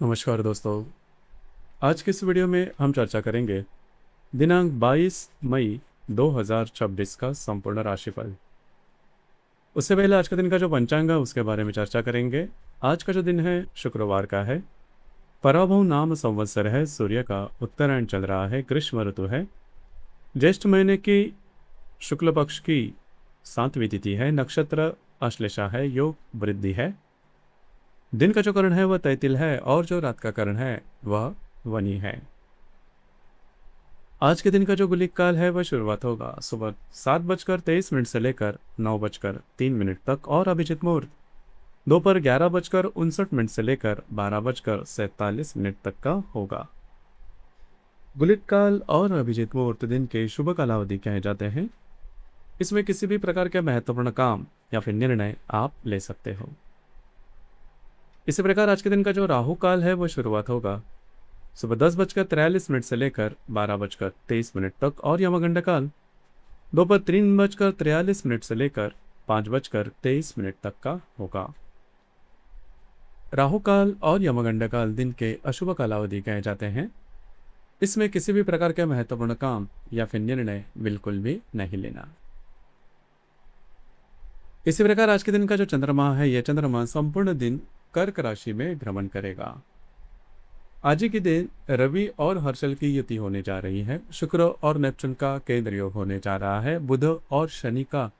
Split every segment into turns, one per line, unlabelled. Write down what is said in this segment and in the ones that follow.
नमस्कार दोस्तों। आज की इस वीडियो में हम चर्चा करेंगे दिनांक 22 मई 2026 का संपूर्ण राशिफल। उससे पहले आज का दिन का जो पंचांग है उसके बारे में चर्चा करेंगे। आज का जो दिन है शुक्रवार का है। पराभव नाम संवत्सर है। सूर्य का उत्तरायण चल रहा है। ग्रीष्म ऋतु है। ज्येष्ठ महीने की शुक्ल पक्ष की 7वीं तिथि है। नक्षत्र अश्लेषा है। योग वृद्धि है। दिन का जो करण है वह तैतिल है और जो रात का करण है वह वनी है। आज के दिन का जो गुलिक काल है वह शुरुआत होगा सुबह 7:23 से लेकर 9:03 तक और अभिजित मुहूर्त दोपहर 11:59 से लेकर 12:47 तक का होगा। गुलिक काल और अभिजित मुहूर्त दिन के शुभ कालावधि कहे जाते हैं। इसमें किसी भी प्रकार के महत्वपूर्ण काम या फिर निर्णय आप ले सकते हो। इसी प्रकार आज के दिन का जो राहु काल है वह शुरुआत होगा सुबह 10:43 से लेकर 12:23 तक और यमगंड काल दोपहर 3:43 से लेकर 5:23 तक का होगा। राहु काल और यमगंड काल दिन के अशुभ कालावधि कहे जाते हैं। इसमें किसी भी प्रकार के महत्वपूर्ण काम या फिर निर्णय बिल्कुल भी नहीं लेना। इसी प्रकार आज के दिन का जो चंद्रमा है यह चंद्रमा संपूर्ण दिन कर्क राशि में भ्रमण करेगा। आज ही के दिन रवि और हर्षल की युति होने जा रही है। शुक्र और नेपच्यून का केंद्र योग होने जा रहा है। बुध और शनि का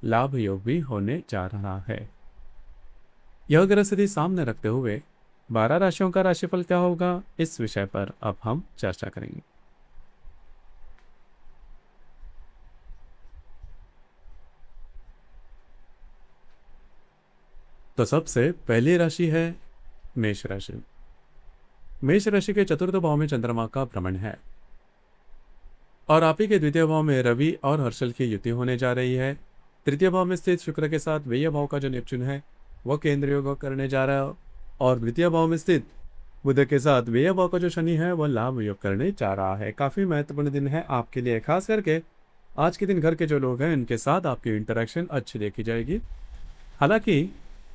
लाभ योग भी होने जा रहा है। यह ग्रह स्थिति सामने रखते हुए 12 राशियों का राशिफल क्या होगा, इस विषय पर अब हम चर्चा करेंगे। तो सबसे पहली राशि है मेष राशि। मेष राशि के चतुर्थ भाव में चंद्रमा का भ्रमण है और आप ही के द्वितीय भाव में रवि और हर्षल की युति होने जा रही है। तृतीय भाव में स्थित शुक्र के साथ व्यय भाव का जो नेपच्यून है वह केंद्र योग करने जा रहा है और द्वितीय भाव में स्थित बुध के साथ व्यय भाव का जो शनि है वह लाभ योग करने जा रहा है। काफी महत्वपूर्ण दिन है आपके लिए। खास करके आज के दिन घर के जो लोग हैं इनके साथ आपकी इंटरेक्शन अच्छी देखी जाएगी। हालांकि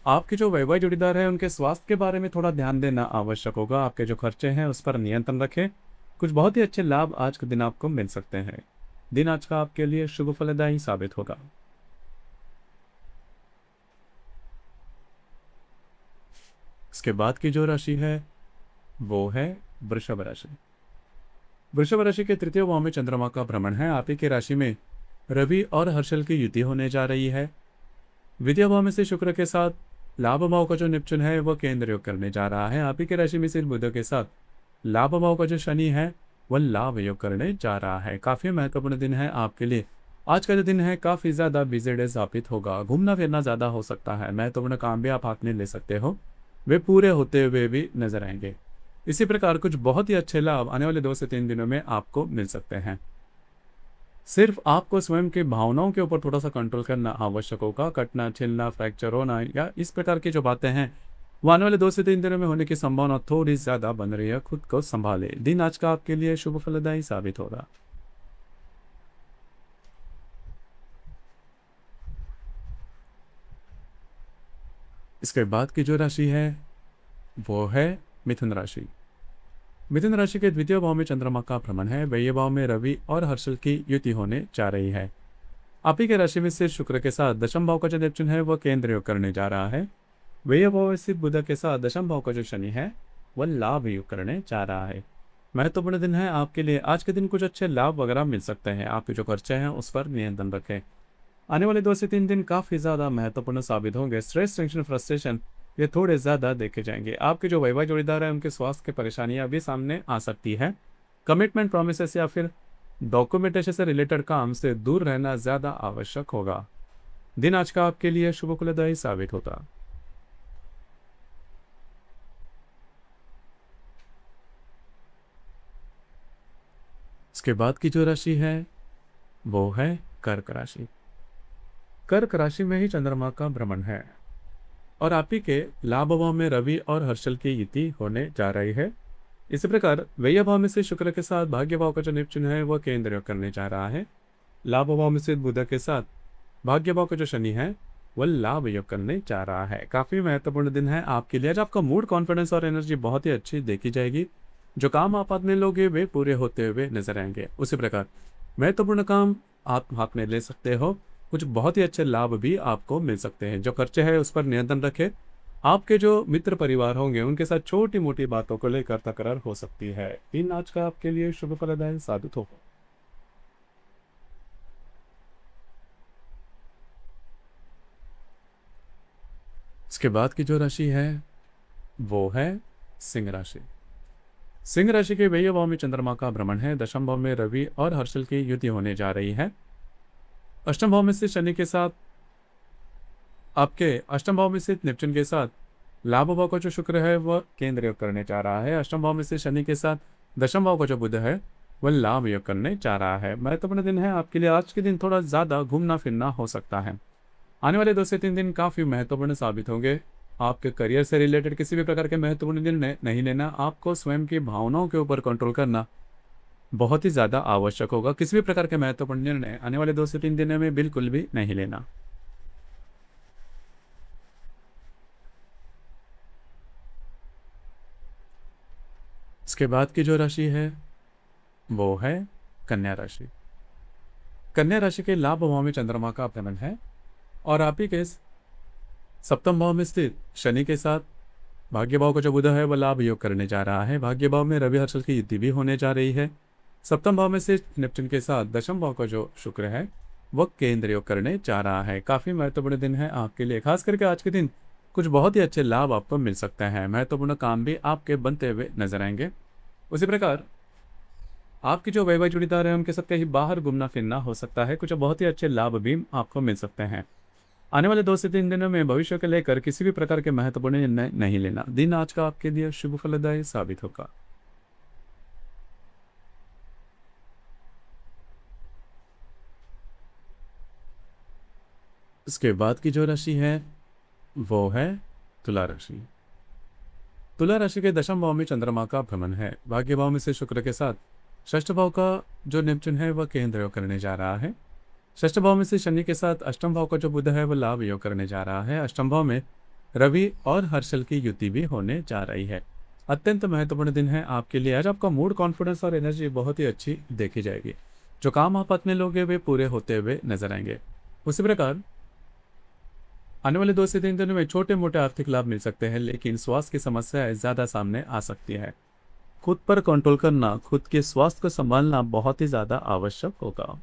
आपके जो वैवाहिक जोड़ीदार है उनके स्वास्थ्य के बारे में थोड़ा ध्यान देना आवश्यक होगा। आपके जो खर्चे हैं उस पर नियंत्रण रखें। कुछ बहुत ही अच्छे लाभ आज के दिन आपको मिल सकते हैं। दिन आज का आपके लिए शुभ फलदायी साबित होगा। इसके बाद की जो राशि है वो है वृषभ राशि। वृषभ राशि के तृतीय भाव में चंद्रमा का भ्रमण है। आप ही की राशि में रवि और हर्षल की युति होने जा रही है। विद्या भाव में से शुक्र के साथ लाभ भाव का जो नेपच्यून है वह केंद्र योग करने जा रहा है। आप ही की राशि में से बुध के साथ लाभ भाव का जो शनि है वह लाभ योग करने जा रहा है। काफी महत्वपूर्ण दिन है आपके लिए। आज का जो दिन है काफी ज्यादा बिजी डे साबित होगा। घूमना फिरना ज्यादा हो सकता है। महत्वपूर्ण काम भी आप हाथ में ले सकते हो, वे पूरे होते हुए भी नजर आएंगे। इसी प्रकार कुछ बहुत ही अच्छे लाभ आने वाले 2 से 3 दिनों में आपको मिल सकते हैं। सिर्फ आपको स्वयं की भावनाओं के ऊपर थोड़ा सा कंट्रोल करना आवश्यक होगा। कटना, छिलना, फ्रैक्चर होना या इस प्रकार की जो बातें हैं वो आने वाले 2 से 3 दिनों में होने की संभावना थोड़ी ज्यादा बन रही है। खुद को संभाले। दिन आज का आपके लिए शुभ फलदायी साबित होगा। इसके बाद की जो राशि है वो है मिथुन राशि। मिथुन राशि के द्वितीय भाव में चंद्रमा का भ्रमण है। व्यय भाव में रवि और हर्षल की युति होने जा रही है। आप ही के राशि में स्थित शुक्र के साथ दशम भाव का जो नेपच्यून है वह केंद्र योग करने जा रहा है। व्यय भाव में स्थित बुध के साथ दशम भाव का जो शनि है वह लाभ योग करने जा रहा है। महत्वपूर्ण दिन है आपके लिए। आज के दिन कुछ अच्छे लाभ वगैरह मिल सकते हैं। आपके जो खर्चे हैं उस पर नियंत्रण रखें। आने वाले 2 से 3 दिन काफी ज्यादा महत्वपूर्ण साबित होंगे। स्ट्रेस, टेंशन, फ्रस्ट्रेशन ये थोड़े ज्यादा देखे जाएंगे। आपके जो वैवाहिक जोड़ीदार है उनके स्वास्थ्य की परेशानियां भी सामने आ सकती है। कमिटमेंट, प्रोमिसेस या फिर डॉक्यूमेंटेशन से रिलेटेड काम से दूर रहना ज्यादा आवश्यक होगा। दिन आज का आपके लिए शुभ फलदायी साबित होता। इसके बाद की जो राशि है वो है कर्क राशि। कर्क राशि में ही चंद्रमा का भ्रमण है और आप ही के लाभ भाव में रवि और हर्षल की युति होने जा रही है। इसी प्रकार व्यय भाव में से शुक्र के साथ भाग्य भाव का जो नेपच्यून है वह केंद्र योग करने जा रहा है। लाभ भाव में से बुध के साथ भाग्य भाव का जो शनि है वो लाभ योग करने जा रहा है। काफ़ी महत्वपूर्ण दिन है आपके लिए। आज आपका मूड, कॉन्फिडेंस और एनर्जी बहुत ही अच्छी देखी जाएगी। जो काम आप हाथ में लोगे वे पूरे होते हुए नजर आएंगे। उसी प्रकार महत्वपूर्ण काम आप हाथ में ले सकते हो। कुछ बहुत ही अच्छे लाभ भी आपको मिल सकते हैं। जो खर्चे हैं उस पर नियंत्रण रखें। आपके जो मित्र परिवार होंगे उनके साथ छोटी मोटी बातों को लेकर तकरार हो सकती है। दिन आज का आपके लिए शुभ फलदायक साबित होगा। इसके बाद की जो राशि है वो है सिंह राशि। सिंह राशि के व्यय भाव में चंद्रमा का भ्रमण है। दशम भाव में रवि और हर्षल की युति होने जा रही है। अष्टम भाव में स्थित शनि के साथ आपके अष्टम भाव में स्थित नेपच्यून के साथ लाभ भाव का जो शुक्र है वह केंद्र योग करने जा रहा है। अष्टम भाव में स्थित शनि के साथ दशम भाव का जो बुध है वह लाभ योग करने जा रहा है। महत्वपूर्ण दिन है आपके लिए। आज के दिन थोड़ा ज्यादा घूमना फिरना हो सकता है। आने वाले 2 से 3 दिन काफी महत्वपूर्ण साबित होंगे। आपके करियर से रिलेटेड किसी भी प्रकार के महत्वपूर्ण निर्णय नहीं लेना। आपको स्वयं की भावनाओं के ऊपर कंट्रोल करना बहुत ही ज्यादा आवश्यक होगा। किसी भी प्रकार के महत्वपूर्ण निर्णय आने वाले 2 से 3 दिनों में बिल्कुल भी नहीं लेना। इसके बाद की जो राशि है वो है कन्या राशि। कन्या राशि के लाभ भाव में चंद्रमा का भ्रमण है और आप ही के सप्तम भाव में स्थित शनि के साथ भाग्य भाव का जो बुध है वह लाभ योग करने जा रहा है। भाग्य भाव में रवि हर्षल की युति भी होने जा रही है। सप्तम भाव में स्थित नेपच्यून के साथ दशम भाव का जो शुक्र है वह केंद्र योग करने जा रहा है। काफी महत्वपूर्ण दिन है आपके लिए। खास करके आज के दिन कुछ बहुत ही अच्छे लाभ आपको मिल सकते हैं। महत्वपूर्ण काम भी आपके बनते हुए नजर आएंगे। उसी प्रकार आपकी जो वैवाहिक जोड़ीदार है उनके साथ कहीं बाहर घूमना फिरना हो सकता है। कुछ बहुत ही अच्छे लाभ भी आपको मिल सकते हैं। आने वाले 2 से 3 दिनों में भविष्य को लेकर किसी भी प्रकार के महत्वपूर्ण निर्णय नहीं लेना। दिन आज का आपके लिए शुभ फलदायी साबित होगा। इसके बाद की जो राशि है वो है तुला राशि। तुला राशि के दशम भाव में चंद्रमा का भ्रमण है। भाग्य भाव में से शुक्र के साथ षष्ठ भाव का जो नेपच्यून है वह केंद्र योग करने जा रहा है। षष्ठ भाव में से शनि के साथ अष्टम भाव का जो बुध है वह लाभ योग करने जा रहा है। अष्टम भाव में रवि और हर्षल की युति भी होने जा रही है। अत्यंत महत्वपूर्ण दिन है आपके लिए। आज आपका मूड, कॉन्फिडेंस और एनर्जी बहुत ही अच्छी देखी जाएगी। जो काम आप अपने लोगे वे पूरे होते हुए नजर आएंगे। उसी प्रकार आने वाले 2 से 3 दिनों में छोटे मोटे आर्थिक लाभ मिल सकते हैं, लेकिन स्वास्थ्य की समस्याएं ज्यादा सामने आ सकती है। खुद पर कंट्रोल करना, खुद के स्वास्थ्य को संभालना बहुत ही ज्यादा आवश्यक होगा।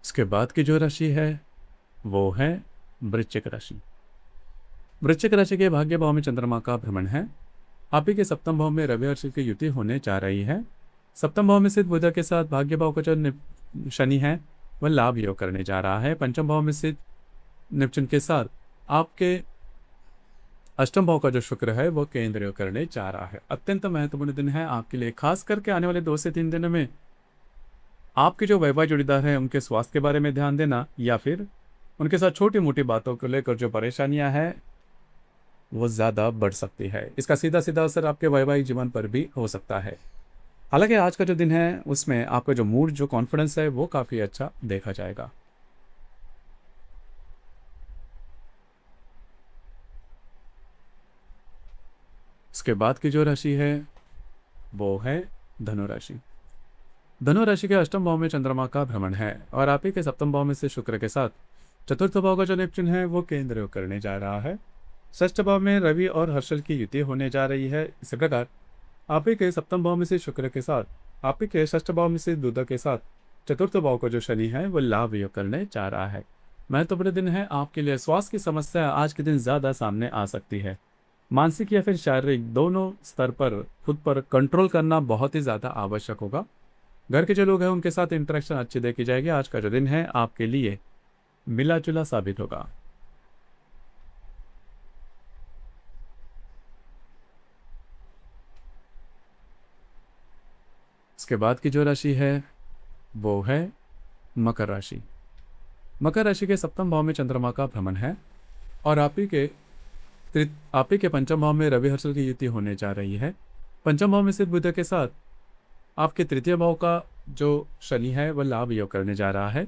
इसके बाद की जो राशि है वो है वृश्चिक राशि। वृश्चिक राशि के भाग्य भाव में चंद्रमा का भ्रमण है। आप ही के सप्तम भाव में रवि और शुक्र की युति होने जा रही है। सप्तम भाव में स्थित बुध के साथ भाग्य भाव का जो शनि है वह लाभ योग करने जा रहा है। पंचम भाव में स्थित नेपच्यून के साथ आपके अष्टम भाव का जो शुक्र है वह केंद्र योग करने जा रहा है। अत्यंत महत्वपूर्ण दिन है आपके लिए। खास करके आने वाले 2 से 3 दिनों में आपके जो वैवाहिक जोड़ीदार हैं उनके स्वास्थ्य के बारे में ध्यान देना, या फिर उनके साथ छोटी मोटी बातों को लेकर जो परेशानियां हैं वो ज़्यादा बढ़ सकती है। इसका सीधा सीधा असर आपके वैवाहिक जीवन पर भी हो सकता है। हालांकि आज का जो दिन है उसमें आपका जो मूड, जो कॉन्फिडेंस है वो काफ़ी अच्छा देखा जाएगा। इसके बाद की जो राशि है वो है धनु राशि। धनु राशि के अष्टम भाव में चंद्रमा का भ्रमण है और आप ही के सप्तम भाव में से शुक्र के साथ चतुर्थ भाव का जो नेपच्यून है वो केंद्र योग करने जा रहा है। षष्ठ भाव में रवि और हर्षल की युति होने जा रही है। इसी प्रकार आप ही के सप्तम भाव में से शुक्र के साथ आप ही के षष्ठ भाव में से बुध के साथ चतुर्थ भाव का जो शनि है वो लाभ योग करने जा रहा है। महत्वपूर्ण दिन है आपके लिए। स्वास्थ्य की समस्या आज के दिन ज्यादा सामने आ सकती है। मानसिक या फिर शारीरिक दोनों स्तर पर खुद पर कंट्रोल करना बहुत ही ज्यादा आवश्यक होगा। घर के जो लोग हैं उनके साथ इंटरेक्शन अच्छी देखी जाएगी। आज का जो दिन है आपके लिए मिला जुला साबित होगा। इसके बाद की जो राशि है वो है मकर राशि। मकर राशि के सप्तम भाव में चंद्रमा का भ्रमण है और आप ही के पंचम भाव में रवि हर्षल की युति होने जा रही है। पंचम भाव में स्थित बुध के साथ आपके तृतीय भाव का जो शनि है वह लाभ योग करने जा रहा है।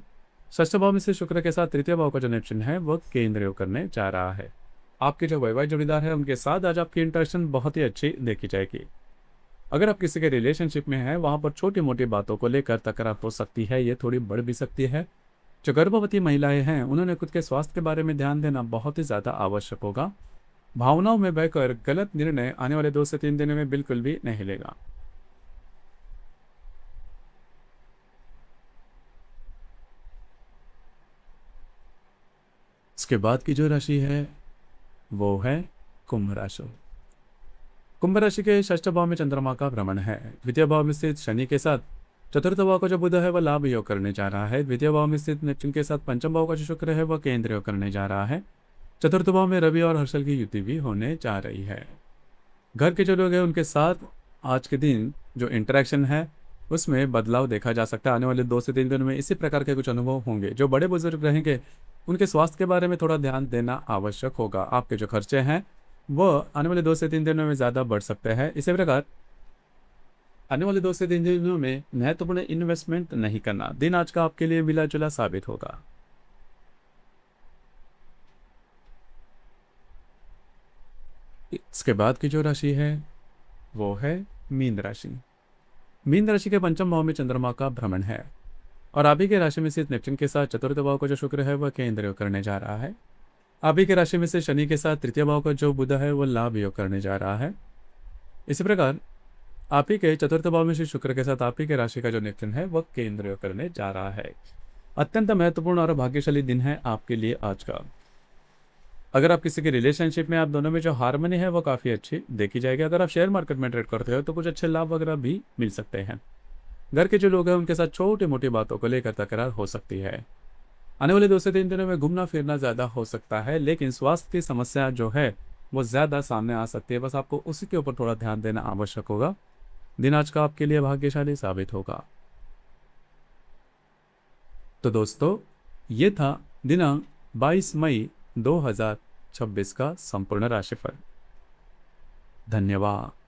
षष्ठ भाव में से शुक्र के साथ तृतीय भाव का जो नेपच्यून है वह केंद्र योग करने जा रहा है। आपके जो वैवाहिक जोड़ीदार है उनके साथ आज आपकी इंटरेक्शन बहुत ही अच्छी देखी जाएगी। अगर आप किसी के रिलेशनशिप में हैं वहां पर छोटी मोटी बातों को लेकर तकरार हो सकती है, ये थोड़ी बढ़ भी सकती है। जो गर्भवती महिलाएं हैं उन्होंने खुद के स्वास्थ्य के बारे में ध्यान देना बहुत ही ज़्यादा आवश्यक होगा। भावनाओं में बहकर गलत निर्णय आने वाले 2 से 3 दिनों में बिल्कुल भी नहीं लेगा। इसके बाद की जो राशि है वो है कुंभ राशि। कुंभ राशि के षष्ठ भाव में चंद्रमा का भ्रमण है। द्वितीय भाव में स्थित शनि के साथ चतुर्थ भाव का जो बुध है वह लाभ योग करने जा रहा है। द्वितीय भाव में स्थित नेपच्यून के साथ पंचम भाव का जो शुक्र है वह केंद्र योग करने जा रहा है। चतुर्थ भाव में रवि और हर्षल की युति भी होने जा रही है। घर के जो लोग हैं उनके साथ आज के दिन जो इंटरेक्शन है उसमें बदलाव देखा जा सकता है। आने वाले 2 से 3 दिनों में इसी प्रकार के कुछ अनुभव होंगे। जो बड़े बुजुर्ग रहेंगे उनके स्वास्थ्य के बारे में थोड़ा ध्यान देना आवश्यक होगा। आपके जो खर्चे हैं वो आने वाले 2 से 3 दिनों में ज़्यादा बढ़ सकते हैं। इसी प्रकार आने वाले 2 से 3 दिनों में महत्वपूर्ण इन्वेस्टमेंट नहीं करना। दिन आज का आपके लिए मिला जुला साबित होगा। इसके बाद की जो राशि है वो है मीन राशि। मीन राशि के पंचम भाव में चंद्रमा का भ्रमण है और आप ही के राशि में स्थित नेपच्यून के साथ चतुर्थ भाव का जो शुक्र है वह केंद्र योग करने जा रहा है। आप ही के राशि में से शनि के साथ तृतीय भाव का जो बुध है वह लाभ योग करने जा रहा है। इसी प्रकार आप ही के चतुर्थ भाव में श्री शुक्र के साथ आप ही के राशि का जो नेपच्यून है वह केंद्र योग करने जा रहा है। अत्यंत महत्वपूर्ण और भाग्यशाली दिन है आपके लिए आज का। अगर आप किसी के रिलेशनशिप में आप दोनों में जो हार्मनी है वो काफ़ी अच्छी देखी जाएगी। अगर आप शेयर मार्केट में ट्रेड करते हो तो कुछ अच्छे लाभ वगैरह भी मिल सकते हैं। घर के जो लोग हैं उनके साथ छोटी मोटी बातों को लेकर तकरार हो सकती है। आने वाले 2 से 3 दिनों में घूमना फिरना ज़्यादा हो सकता है, लेकिन स्वास्थ्य की समस्या जो है वो ज़्यादा सामने आ सकती है। बस आपको उसी के ऊपर थोड़ा ध्यान देना आवश्यक होगा। दिन आज का आपके लिए भाग्यशाली साबित होगा। तो दोस्तों ये था दिनांक 22 मई 2026 का संपूर्ण राशिफल। धन्यवाद।